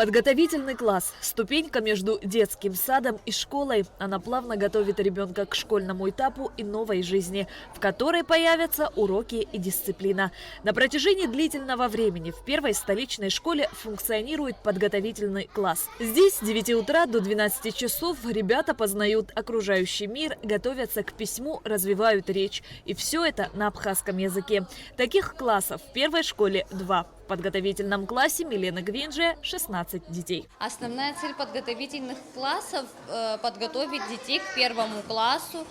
Подготовительный класс – ступенька между детским садом и школой. Она плавно готовит ребенка к школьному этапу и новой жизни, в которой появятся уроки и дисциплина. На протяжении длительного времени в первой столичной школе функционирует подготовительный класс. Здесь с 9 утра до 12 часов ребята познают окружающий мир, готовятся к письму, развивают речь. И все это на абхазском языке. Таких классов в первой школе 2. В подготовительном классе Милены Гвинджия 16 детей. Основная цель подготовительных классов – подготовить детей к первому классу,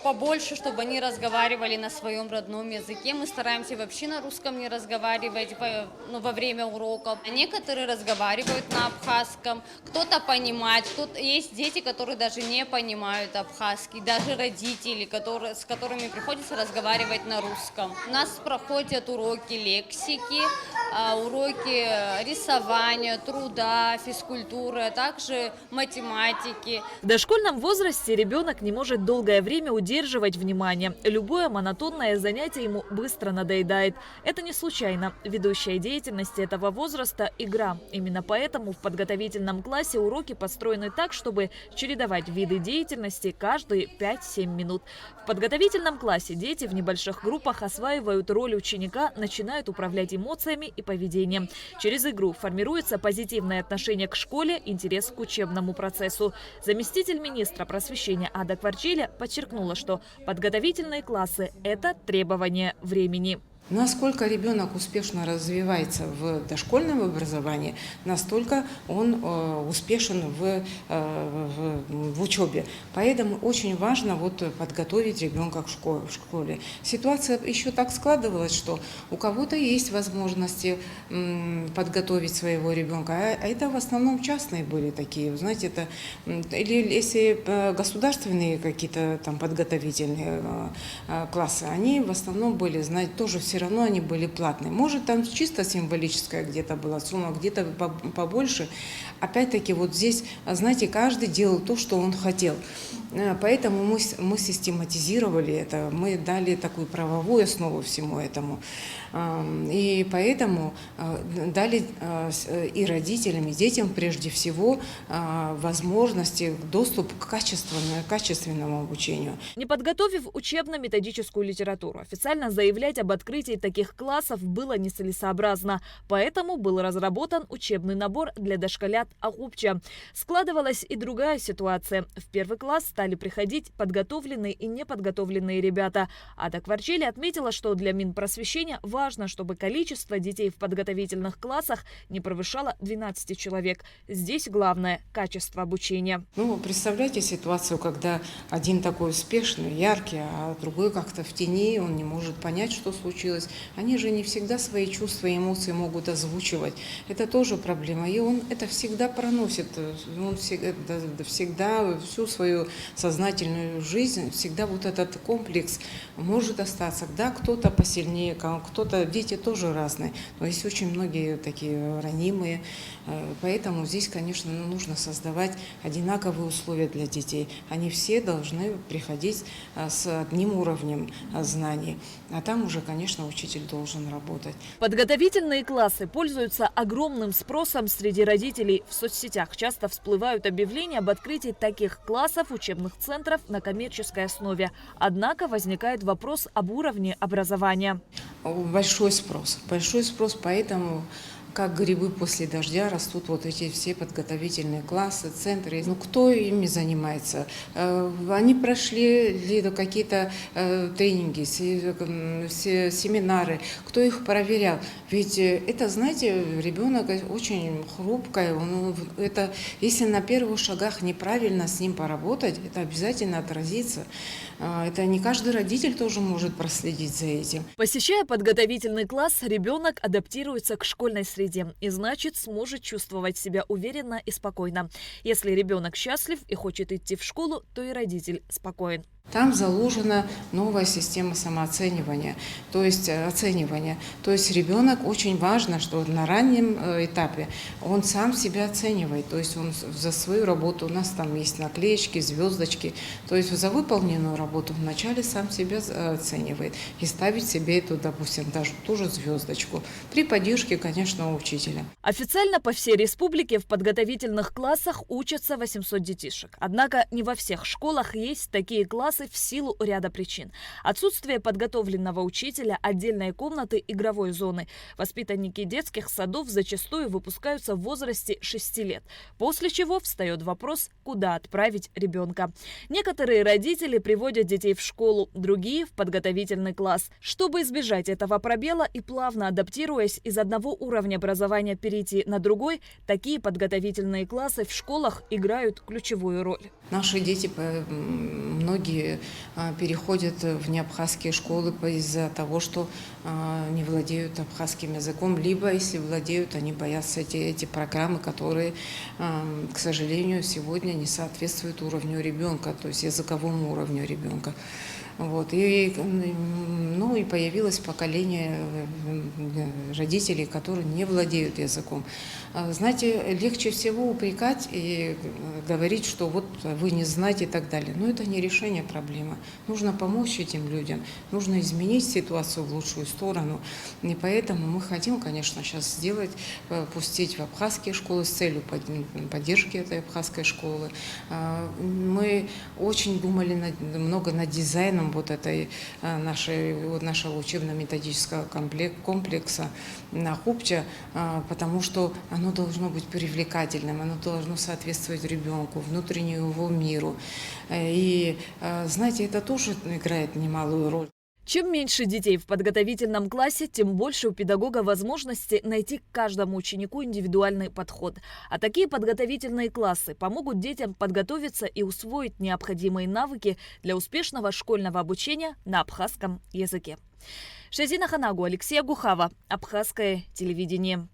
побольше, чтобы они разговаривали на своем родном языке. Мы стараемся вообще на русском не разговаривать во время уроков. Некоторые разговаривают на абхазском, кто-то понимает, есть дети, которые даже не понимают абхазский, даже родители, с которыми приходится разговаривать на русском. У нас проходят уроки лексики, уроки рисования, труда, физкультуры, а также математики. В дошкольном возрасте ребенок не может долгое время удерживать внимание. Любое монотонное занятие ему быстро надоедает. Это не случайно. Ведущая деятельности этого возраста – игра. Именно поэтому в подготовительном классе уроки построены так, чтобы чередовать виды деятельности каждые 5-7 минут. В подготовительном классе дети в небольших группах осваивают роль ученика, начинают управлять эмоциями и поведением. Через игру формируется позитивное отношение к школе, интерес к учебному процессу. Заместитель министра просвещения Ада Кварчиля подчеркнула, что подготовительные классы – это требование времени. Насколько ребенок успешно развивается в дошкольном образовании, настолько он успешен в учебе. Поэтому очень важно подготовить ребенка к школе. Ситуация еще так складывалась, что у кого-то есть возможности подготовить своего ребенка, а это в основном частные были такие, знаете, это или если государственные какие-то там подготовительные классы, они в основном были, знаете, тоже все равно они были платные. Может, там чисто символическая где-то была сумма, где-то побольше. Опять-таки, вот здесь, знаете, каждый делал то, что он хотел. Поэтому мы систематизировали это, мы дали такую правовую основу всему этому. И поэтому дали и родителям, и детям прежде всего возможности, доступ к качественному обучению. Не подготовив учебно-методическую литературу, официально заявлять об открытии таких классов было нецелесообразно. Поэтому был разработан учебный набор для дошколят Ахупча. Складывалась и другая ситуация. В первый класс стали приходить подготовленные и неподготовленные ребята. Ада Кварчиля отметила, что для Минпросвещения важно, чтобы количество детей в подготовительных классах не превышало 12 человек. Здесь главное – качество обучения. Представляете ситуацию, когда один такой успешный, яркий, а другой как-то в тени, он не может понять, что случилось. Они же не всегда свои чувства и эмоции могут озвучивать. Это тоже проблема. И он это всегда проносит. Он всегда всю свою сознательную жизнь, всегда вот этот комплекс может остаться. Да, кто-то посильнее, кто-то, дети тоже разные. Но есть очень многие такие ранимые. Поэтому здесь, конечно, нужно создавать одинаковые условия для детей. Они все должны приходить с одним уровнем знаний. А там уже, конечно, учитель должен работать. Подготовительные классы пользуются огромным спросом среди родителей. В соцсетях часто всплывают объявления об открытии таких классов учебных центров на коммерческой основе. Однако возникает вопрос об уровне образования. Большой спрос, поэтому как грибы после дождя растут вот эти все подготовительные классы, центры. Кто ими занимается? Они прошли ли какие-то тренинги, семинары? Кто их проверял? Ведь это, знаете, ребенок очень хрупкий. Если на первых шагах неправильно с ним поработать, это обязательно отразится. Это не каждый родитель тоже может проследить за этим. Посещая подготовительный класс, ребенок адаптируется к школьной среде и, значит, сможет чувствовать себя уверенно и спокойно. Если ребенок счастлив и хочет идти в школу, то и родитель спокоен. Там заложена новая система самооценивания, то есть оценивания. То есть ребенок очень важно, что на раннем этапе он сам себя оценивает. То есть он за свою работу, у нас там есть наклеечки, звездочки. То есть за выполненную работу вначале сам себя оценивает и ставит себе эту, допустим, даже ту же звездочку. При поддержке, конечно, учителя. Официально по всей республике в подготовительных классах учатся 800 детишек. Однако не во всех школах есть такие классы в силу ряда причин. Отсутствие подготовленного учителя, отдельной комнаты, игровой зоны. Воспитанники детских садов зачастую выпускаются в возрасте 6 лет. После чего встает вопрос, куда отправить ребенка. Некоторые родители приводят детей в школу, другие – в подготовительный класс. Чтобы избежать этого пробела и плавно адаптируясь из одного уровня образования перейти на другой, такие подготовительные классы в школах играют ключевую роль. Наши дети, многие переходят в неабхазские школы из-за того, что не владеют абхазским языком, либо, если владеют, они боятся эти программы, которые, к сожалению, сегодня не соответствуют уровню ребенка, то есть языковому уровню ребенка. Вот. И появилось поколение родителей, которые не владеют языком. Знаете, легче всего упрекать и говорить, что вот вы не знаете и так далее. Но это не решение проблемы. Нужно помочь этим людям, нужно изменить ситуацию в лучшую сторону. И поэтому мы хотим, конечно, сейчас сделать, пустить в абхазские школы с целью поддержки этой абхазской школы. Мы очень думали много над дизайном вот этой нашего учебно-методического комплекса на Хупча, потому что оно должно быть привлекательным, оно должно соответствовать ребенку, внутреннему его миру. И, знаете, это тоже играет немалую роль. Чем меньше детей в подготовительном классе, тем больше у педагога возможности найти к каждому ученику индивидуальный подход. А такие подготовительные классы помогут детям подготовиться и усвоить необходимые навыки для успешного школьного обучения на абхазском языке. Шазина Ханагу, Алексей Гухава, Абхазское телевидение.